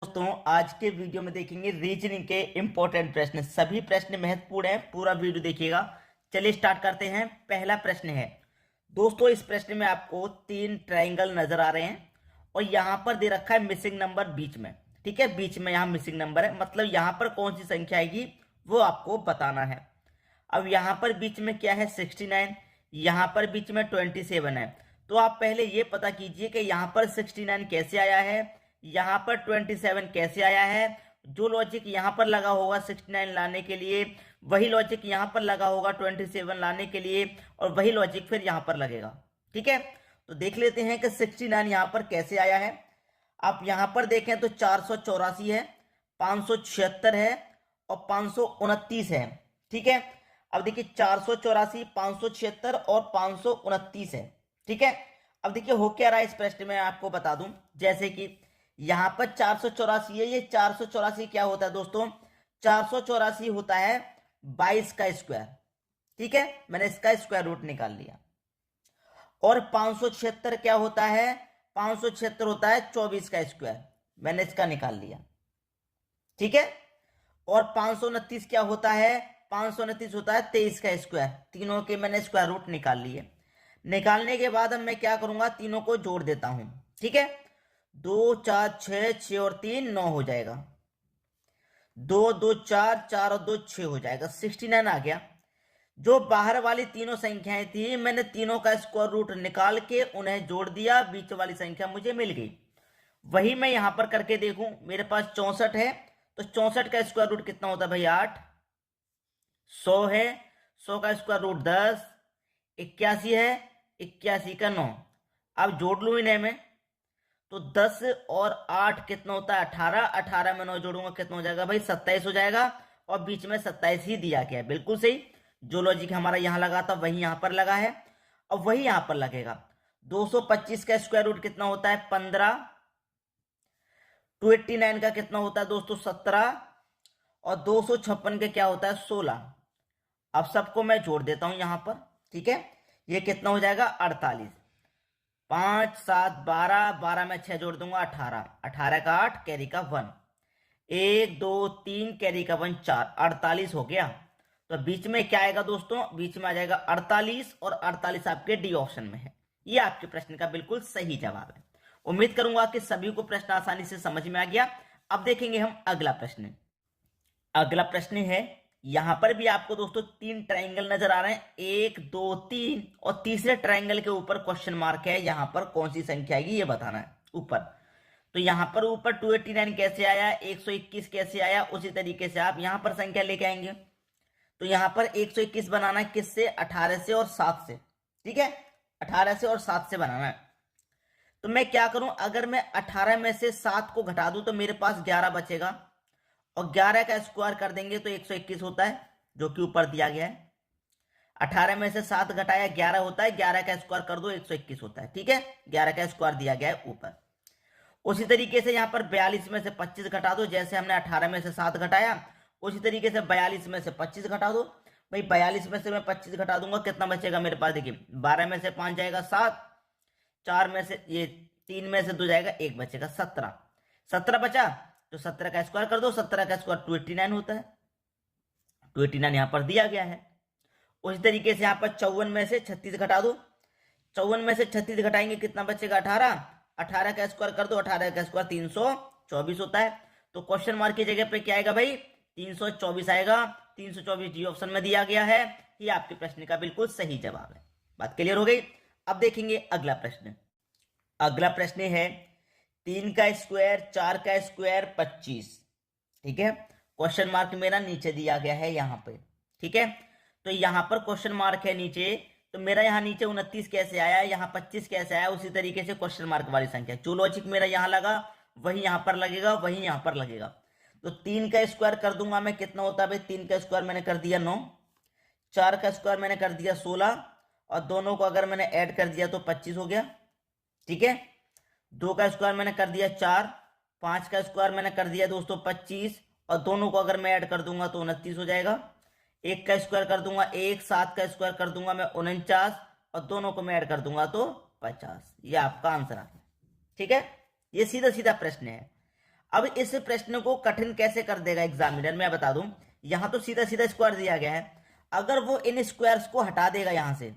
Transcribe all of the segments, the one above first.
दोस्तों आज के वीडियो में देखेंगे रीजनिंग के इंपॉर्टेंट प्रश्न। सभी प्रश्न महत्वपूर्ण हैं, पूरा वीडियो देखिएगा। चलिए स्टार्ट करते हैं। पहला प्रश्न है दोस्तों, इस प्रश्न में आपको तीन ट्रायंगल नजर आ रहे हैं और यहाँ पर दे रखा है मिसिंग नंबर बीच में। ठीक है, बीच में यहाँ मिसिंग नंबर है, मतलब यहाँ पर कौन सी संख्या आएगी वो आपको बताना है। अब यहाँ पर बीच में क्या है 69, यहाँ पर बीच में 27 है। तो आप पहले ये पता कीजिए कि यहाँ पर 69 कैसे आया है, यहाँ पर 27 कैसे आया है। जो लॉजिक यहाँ पर लगा होगा 69 लाने के लिए, वही लॉजिक यहाँ पर लगा होगा 27 लाने के लिए, और वही लॉजिक फिर यहाँ पर लगेगा। ठीक है, तो देख लेते हैं कि 69 यहाँ पर कैसे आया है। आप यहाँ पर देखें तो 484 है, 576 है और 529 है। ठीक है, अब देखिए 484, 576 और 529 है। ठीक है, अब देखिए हो क्या रहा है इस प्रश्न में आपको बता दूं। जैसे कि यहां पर 484 है, ये 484 क्या होता है दोस्तों, 484 होता है 22 का स्क्वायर। ठीक है, मैंने इसका स्क्वायर रूट निकाल लिया। और 576 क्या होता है, 576 होता है 24 का स्क्वायर, मैंने इसका निकाल लिया। ठीक है, और 529 क्या होता है, 529 होता है 23 का स्क्वायर। तीनों के मैंने स्क्वायर रूट निकाल लिए। निकालने के बाद अब मैं क्या करूंगा, तीनों को जोड़ देता हूं। ठीक है, 2 4 6, 6 और 3 9 हो जाएगा, 2 2 4, 4 और 2 6 हो जाएगा, 69 आ गया। जो बाहर वाली तीनों संख्याएं थी, मैंने तीनों का स्क्वायर रूट निकाल के उन्हें जोड़ दिया, बीच वाली संख्या मुझे मिल गई। वही मैं यहां पर करके देखूं, मेरे पास 64 है, तो 64 का स्क्वायर रूट कितना होता है भाई 8। 100 है, 100 का स्क्वायर रूट 10। 81 है, 81 का 9। अब जोड़ लू इन्हें में, तो 10 और 8 कितना होता है 18। 18 में 9 जोड़ूंगा कितना हो जाएगा भाई 27 हो जाएगा, और बीच में 27 ही दिया गया है। बिल्कुल सही, जो लॉजिक हमारा यहां लगा था वही यहां पर लगा है, और वही यहां पर लगेगा। 225 का स्क्वायर रूट कितना होता है 15। 289 का कितना होता है दोस्तों 17, और 256 का क्या होता है 16। अब सबको मैं जोड़ देता हूं यहां पर। ठीक है, ये कितना हो जाएगा 48। 5 7 12, 12 में 6 जोड़ दूंगा 18, 18 का 8, कैरी का 1, 1 2 3 कैरी का 1 4, 48 हो गया। तो बीच में क्या आएगा दोस्तों, बीच में आ जाएगा 48, और 48 आपके डी ऑप्शन में है। ये आपके प्रश्न का बिल्कुल सही जवाब है। उम्मीद करूंगा कि सभी को प्रश्न आसानी से समझ में आ गया। अब देखेंगे हम अगला प्रश्न। अगला प्रश्न है, यहां पर भी आपको दोस्तों तीन ट्रायंगल नजर आ रहे हैं, 1 2 3, और तीसरे ट्रायंगल के ऊपर क्वेश्चन मार्क है। यहां पर कौन सी संख्या आएगी ये बताना है ऊपर। तो यहां पर ऊपर 289 कैसे आया, 121 कैसे आया, उसी तरीके से आप यहां पर संख्या लेके आएंगे। तो यहां पर 121 बनाना है किससे, 18 से और 7 से। ठीक है, 18 से और 7 से बनाना है। तो मैं क्या करूं, अगर मैं 18 में से 7 को घटा दूं तो मेरे पास 11 बचेगा, और 11 का स्क्वायर कर देंगे तो 121 होता है, जो कि ऊपर दिया गया है। 18 में से 7 घटाया 11 होता है, 11 का स्क्वायर कर दो 121 होता है। ठीक है, 11 का स्क्वायर दिया गया है ऊपर। उसी तरीके से यहां पर 42 में से 25 घटा दो, जैसे हमने 18 में से 7 घटाया, उसी तरीके से 42 में से 25 घटा दो। भाई 42 में से मैं 25 घटा दूंगा, कितना बचेगा मेरे पास, देखिए 12 में से 5 जाएगा 7, 4 में से ये 3 में से 2 जाएगा 1 बचेगा 17। 17 बचा, तो 17 का स्क्वायर कर दो, 17 का स्क्वायर 289 होता है, 289 यहां पर दिया गया है। उसी तरीके से यहां पर 54 में से 36 घटा दो, 54 में से 36 घटाएंगे कितना बचेगा 18। 18 का स्क्वायर कर दो, 18 का स्क्वायर 324 होता है। तो क्वेश्चन मार्क की जगह पे क्या आएगा भाई 324 आएगा। 324 डी ऑप्शन में दिया गया है। ये आपके प्रश्न का बिल्कुल सही जवाब है। बात क्लियर हो गई। अब देखेंगे अगला प्रश्न। अगला प्रश्न है 3 का स्क्वायर, 4 का स्क्वायर 25। ठीक है, क्वेश्चन मार्क मेरा नीचे दिया गया है यहां पे। ठीक है, तो यहां पर क्वेश्चन मार्क है नीचे, तो मेरा यहां नीचे 29 कैसे आया, यहां 25 कैसे आया, उसी तरीके से क्वेश्चन मार्क वाली संख्या, जो लॉजिक मेरा यहां लगा वही यहां पर लगेगा, वही यहां पर लगेगा। तो 3 का स्क्वायर कर दूंगा मैं, कितना होता है भाई 3 का स्क्वायर मैंने कर दिया 9, 4 का स्क्वायर मैंने कर दिया 16, और दोनों को अगर मैंने ऐड कर दिया तो 25 हो गया। ठीक है, 2 का स्क्वायर मैंने कर दिया 4, 5 का स्क्वायर मैंने कर दिया दोस्तों 25, और दोनों को अगर मैं ऐड कर दूंगा तो 29 हो जाएगा। 1 का स्क्वायर कर दूंगा 1, 7 का स्क्वायर कर दूंगा मैं 49, और दोनों को मैं ऐड कर दूंगा तो 50। ये आपका आंसर आ गया। ठीक है, ये सीधा सीधा प्रश्न है। अब इस प्रश्न को कठिन कैसे कर देगा एग्जामिनर, मैं बता दूं। यहां तो सीधा सीधा स्क्वायर दिया गया है, अगर वो इन स्क्वायर्स को हटा देगा यहां से,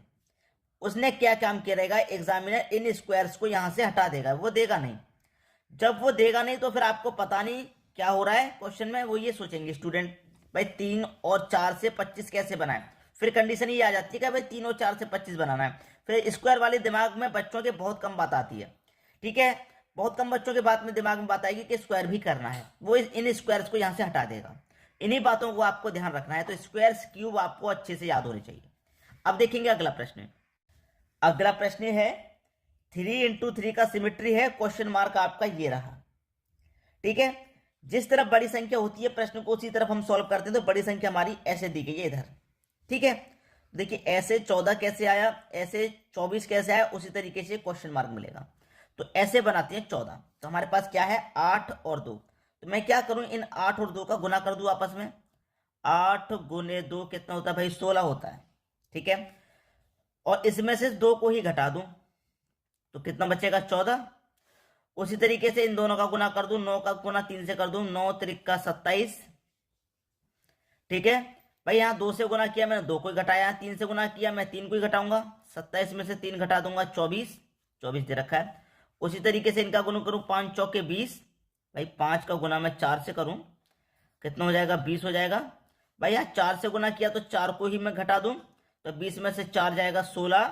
उसने क्या काम किया रहेगा, एग्जामिनर इन स्क्वायर्स को यहां से हटा देगा, वो देगा नहीं। जब वो देगा नहीं तो फिर आपको पता नहीं क्या हो रहा है क्वेश्चन में, वो ये सोचेंगे स्टूडेंट भाई 3 और 4 से 25 कैसे बनाए। फिर कंडीशन ये आ जाती है कि भाई 3 और 4 से 25 बनाना है। फिर स्क्वायर वाले दिमाग में बच्चों के बहुत कम बात आती है, ठीक है, बहुत कम बच्चों के बात में दिमाग में बात आएगी कि स्क्वायर भी करना है, वो इन स्क्वायर्स को यहां से हटा देगा। इन्हीं बातों को आपको ध्यान रखना है, तो स्क्वायर्स क्यूब आपको अच्छे से याद होने चाहिए। अब देखेंगे अगला प्रश्न। अगला प्रश्न है 3 × 3 का सिमेट्री है, क्वेश्चन मार्क आपका ये रहा, ठीक है। जिस तरफ बड़ी संख्या होती है प्रश्न को उसी तरफ हम सॉल्व करते हैं, तो बड़ी संख्या हमारी ऐसे दी गई है इधर, ठीक है। देखिए ऐसे 14 कैसे आया, ऐसे 24 कैसे आया, उसी तरीके से क्वेश्चन मार्क मिलेगा। तो ऐसे बनाते हैं 14, तो हमारे पास क्या है 8 और 2, तो मैं क्या करूं इन 8 और 2 का गुना कर दूं आपस में। 8 × 2 कितना होता है भाई 16 होता है, ठीक है। और इसमें से 2 को ही घटा दूं तो कितना बचेगा 14। उसी तरीके से इन दोनों का गुना कर दूं, 9 का गुना 3 से कर दूं, 9 त्रिक 27, ठीक है भाई। यहां 2 से गुना किया मैंने 2 को ही घटाया, 3 से गुना किया मैं 3 को ही घटाऊंगा, 27 में से 3 घटा दूंगा 24, 24 दे रखा है। उसी तरीके से इनका गुना करूं 5 चौके 20, भाई 5 का गुना मैं 4 से करूं कितना हो जाएगा 20 हो जाएगा। भाई यहाँ 4 से गुना किया तो 4 को ही मैं घटा दूं, तो 20 में से 4 जाएगा 16,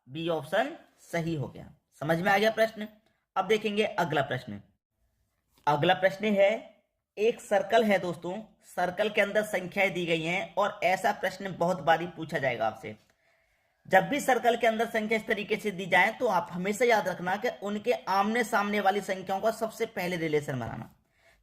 बी ऑप्शन सही हो गया। समझ में आ गया प्रश्न। अब देखेंगे अगला प्रश्न। अगला प्रश्न है एक सर्कल है दोस्तों, सर्कल के अंदर संख्याएं दी गई हैं, और ऐसा प्रश्न बहुत बारी पूछा जाएगा आपसे। जब भी सर्कल के अंदर संख्या इस तरीके से दी जाए तो आप हमेशा याद रखना कि उनके आमने सामने वाली संख्याओं का सबसे पहले रिलेशन बनाना।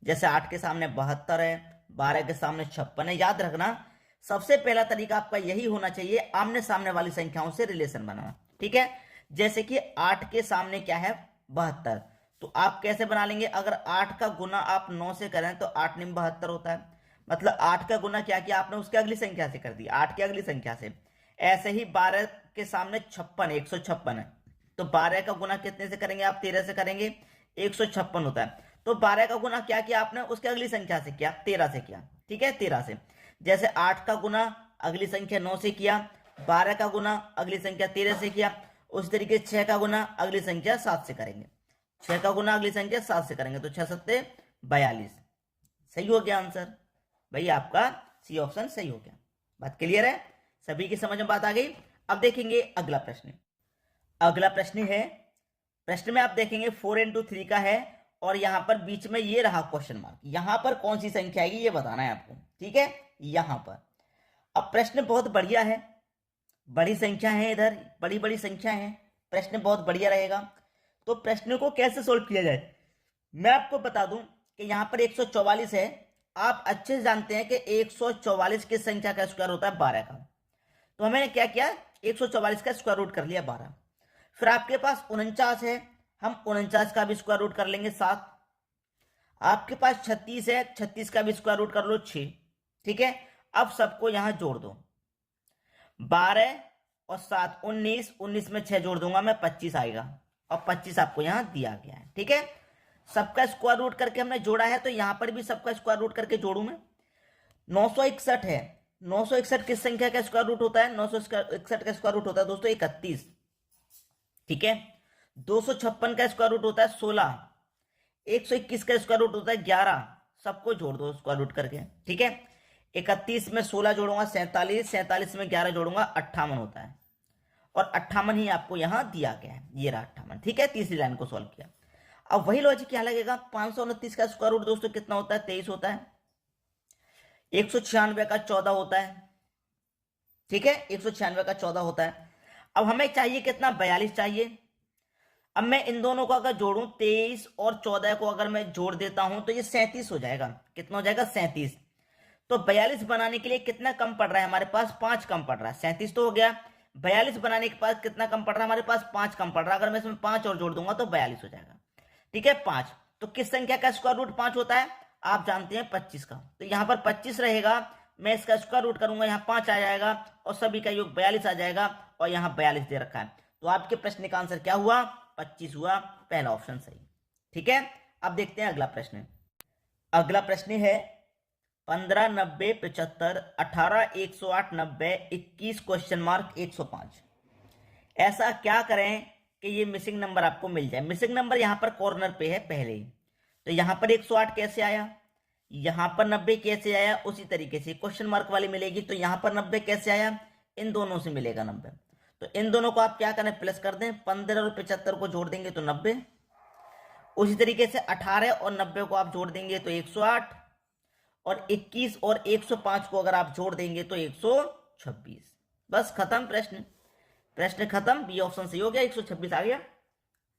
जैसे 8 के सामने 72 है, 12 के सामने 56 है, याद रखना सबसे पहला तरीका आपका यही होना चाहिए, आमने सामने वाली संख्याओं से रिलेशन बनाना, ठीक है। जैसे कि 8 के सामने क्या है 72, तो आप कैसे बना लेंगे, अगर 8 का गुना आप 9 से करें तो 8 9 72 होता है, मतलब 8 का गुना क्या किया आपने उसके अगली संख्या से कर दिया, 8 की अगली संख्या से। ऐसे ही 12 के सामने 56 156 है, तो 12 का गुना कितने से करेंगे आप 13 से करेंगे, 156 होता है। तो 12 का गुना क्या किया आपने उसके अगली संख्या से किया 13 से किया, ठीक है 13 से। जैसे 8 का गुना अगली संख्या 9 से किया, 12 का गुना अगली संख्या 13 से किया, उस तरीके 6 का गुना अगली संख्या 7 से करेंगे, 6 का गुना अगली संख्या 7 से करेंगे, तो 6 7 42। सही हो गया आंसर भाई, आपका सी ऑप्शन सही हो गया। बात क्लियर है, सभी की समझ में बात आ गई। अब देखेंगे अगला प्रश्न। अगला प्रश्न है, प्रश्न में आप देखेंगे 4 × 3 का है, और यहां पर बीच में ये रहा क्वेश्चन मार्क, यहां पर कौन सी संख्या आएगी ये बताना है आपको, ठीक है यहां पर। अब प्रश्न बहुत बढ़िया है, बड़ी संख्या है, इधर बड़ी बड़ी संख्या है, प्रश्न बहुत बढ़िया रहेगा। तो प्रश्न को कैसे सोल्व किया जाए मैं आपको बता दूं कि यहां पर 144 है, आप अच्छे से जानते हैं कि 144 की संख्या का स्क्वायर होता है 12 का, तो हमने क्या किया 144 का स्क्वायर रूट कर लिया 12। फिर आपके पास 49 है, हम 49 का भी स्क्वायर रूट कर लेंगे 7। आपके पास 36 है, 36 का भी स्क्वायर रूट कर लो 6, ठीक है। अब सबको यहां जोड़ दो, 12 और 7 19, 19 में 6 जोड़ दूंगा मैं 25 आएगा, और 25 आपको यहां दिया गया है, ठीक है। सबका स्क्वायर रूट करके हमने जोड़ा है, तो यहां पर भी सबका स्क्वायर रूट करके जोड़ू मैं। 961 है, 961 किस संख्या का स्क्वायर रूट होता है, 961 का स्क्वायर रूट होता है दोस्तों 31, ठीक है। 256 का स्क्वायर रूट होता है 16, 121 का स्क्वायर रूट होता है 11, सबको जोड़ दो स्क्वायर रूट करके, ठीक है। 31 में 16 जोड़ूंगा 47, 47 में 11 जोड़ूंगा 58 होता है, और 58 ही आपको यहां दिया गया है, ये रहा 58, ठीक है। तीसरी लाइन को सॉल्व किया। अब वही लॉजिक क्या लगेगा, 529 का स्क्वायर रूट दोस्तों कितना होता है 23 होता है, 196 का 14 होता है, ठीक है 196 का 14 होता है। अब हमें चाहिए कितना 42 चाहिए। अब मैं इन दोनों को अगर जोड़ूं 23 और 14 को अगर मैं जोड़ देता हूं तो ये 37 हो जाएगा, कितना हो जाएगा 37। तो 42 बनाने के लिए कितना कम पड़ रहा है हमारे पास, 5 कम पड़ रहा है, 37 तो हो गया। 42 बनाने के पास कितना कम पड़ रहा है हमारे पास, 5 कम पड़ रहा है, अगर मैं इसमें 5 और जोड़ दूंगा तो 42 हो जाएगा, ठीक है 5। तो किस संख्या का स्क्वायर रूट 5 होता है, आप जानते हैं 25 का, तो यहां पर 25 रहेगा, मैं इसका स्क्वायर रूट करूंगा यहाँ 5 आ जाएगा, और सभी का योग 42 आ जाएगा, और यहाँ 42 दे रखा है। तो आपके प्रश्न का आंसर क्या हुआ 25 हुआ, पहला ऑप्शन सही, ठीक है। अब देखते हैं अगला प्रश्न। अगला प्रश्न है 15, 90, 75, 18, 108, 90, 21 क्वेश्चन मार्क 105। ऐसा क्या करें कि ये मिसिंग नंबर आपको मिल जाए। मिसिंग नंबर यहां पर कॉर्नर पे है पहले ही, तो यहां पर 108 कैसे आया, यहां पर 90 कैसे आया, उसी तरीके से क्वेश्चन मार्क वाली मिलेगी तो यहां पर 90 कैसे आया, इन दोनों से मिलेगा 90। तो इन दोनों को आप क्या करें, प्लस कर दें, 15 और 75 को जोड़ देंगे तो 90। उसी तरीके से 18 और 90 को आप जोड़ देंगे तो 108, और 21 और 105 को अगर आप जोड़ देंगे तो 126। बस खत्म प्रश्न, प्रश्न खत्म। बी ऑप्शन सही हो गया, 126 आ गया।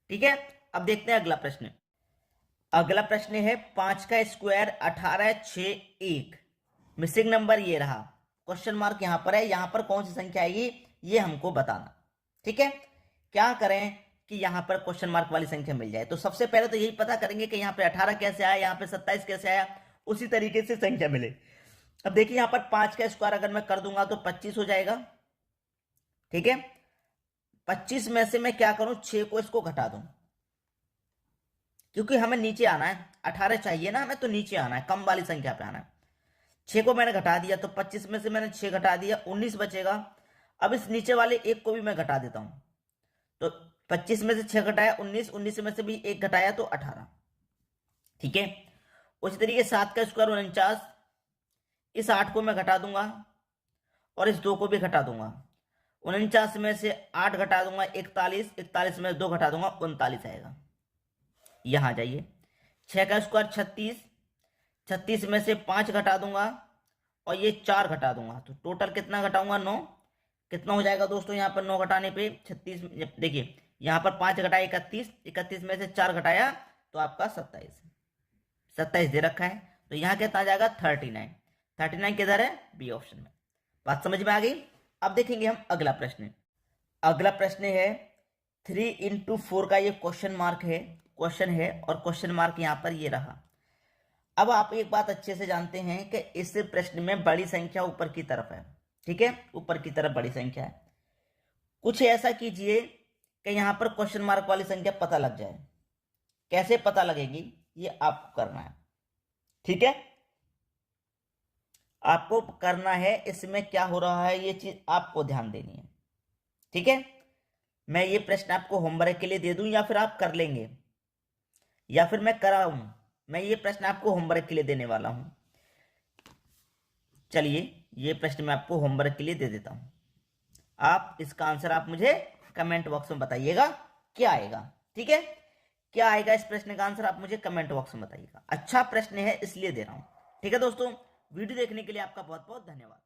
ठीक है, अब देखते हैं अगला प्रश्न। अगला प्रश्न है 5 का स्क्वायर 18, 6, 1। मिसिंग नंबर ये रहा, क्वेश्चन मार्क यहां पर है, यहां पर कौन सी संख्या आएगी ये हमको बताना। ठीक है, क्या करें कि यहां पर क्वेश्चन मार्क वाली संख्या मिल जाए। तो सबसे पहले तो यही पता करेंगे कि यहां पे 18 कैसे आया, यहां पे 27 कैसे आया, उसी तरीके से संख्या मिले। अब देखिए यहां पर 5 का स्क्वायर अगर मैं कर दूंगा तो 25 हो जाएगा। ठीक है, 25 में से मैं क्या करूं, 6 को इसको घटा दूं, क्योंकि हमें नीचे आना है, 18 चाहिए ना हमें, तो नीचे आना है, कम वाली संख्या पे आना है। 6 को मैंने घटा दिया तो 25 में से मैंने 6 घटा दिया, 19 बचेगा। अब इस नीचे वाले एक को भी मैं घटा देता हूं, तो 25 में से 6 घटाया 19, 19 में से भी एक घटाया तो 18। ठीक है, उसी तरीके 7 का स्क्वायर 49, इस 8 को मैं घटा दूंगा और इस 2 को भी घटा दूंगा। 49 में से 8 घटा दूंगा 41, 41 में 2 घटा दूंगा 39 आएगा। यहां आ जाइए, 6 का स्क्वायर 36, 36 में से 5 घटा दूंगा और ये 4 घटा दूंगा, तो टोटल कितना घटाऊंगा, 9। कितना हो जाएगा दोस्तों, यहाँ पर 9 घटाने पे 36, देखिए यहाँ पर 5 घटाया 31, 31 में से 4 घटाया तो आपका 27, 27 दे रखा है। तो यहाँ कितना आ जाएगा 39, 39 किधर है, बी ऑप्शन में। बात समझ में आ गई। अब देखेंगे हम अगला प्रश्न। अगला प्रश्न है 3 × 4 का ये क्वेश्चन मार्क है, क्वेश्चन है, और क्वेश्चन मार्क यहाँ पर ये रहा। अब आप एक बात अच्छे से जानते हैं कि इस प्रश्न में बड़ी संख्या ऊपर की तरफ है। ठीक है, ऊपर की तरफ बड़ी संख्या है। कुछ ऐसा कीजिए कि यहां पर क्वेश्चन मार्क वाली संख्या पता लग जाए। कैसे पता लगेगी ये आपको करना है। ठीक है, आपको करना है, इसमें क्या हो रहा है ये चीज आपको ध्यान देनी है। ठीक है, मैं ये प्रश्न आपको होमवर्क के लिए दे दूं या फिर आप कर लेंगे, या फिर मैं कराऊं। मैं ये प्रश्न आपको होमवर्क के लिए देने वाला हूं। चलिए ये प्रश्न मैं आपको होमवर्क के लिए दे देता हूं। आप इसका आंसर आप मुझे कमेंट बॉक्स में बताइएगा क्या आएगा। ठीक है, क्या आएगा इस प्रश्न का आंसर आप मुझे कमेंट बॉक्स में बताइएगा। अच्छा प्रश्न है इसलिए दे रहा हूं। ठीक है दोस्तों, वीडियो देखने के लिए आपका बहुत बहुत धन्यवाद।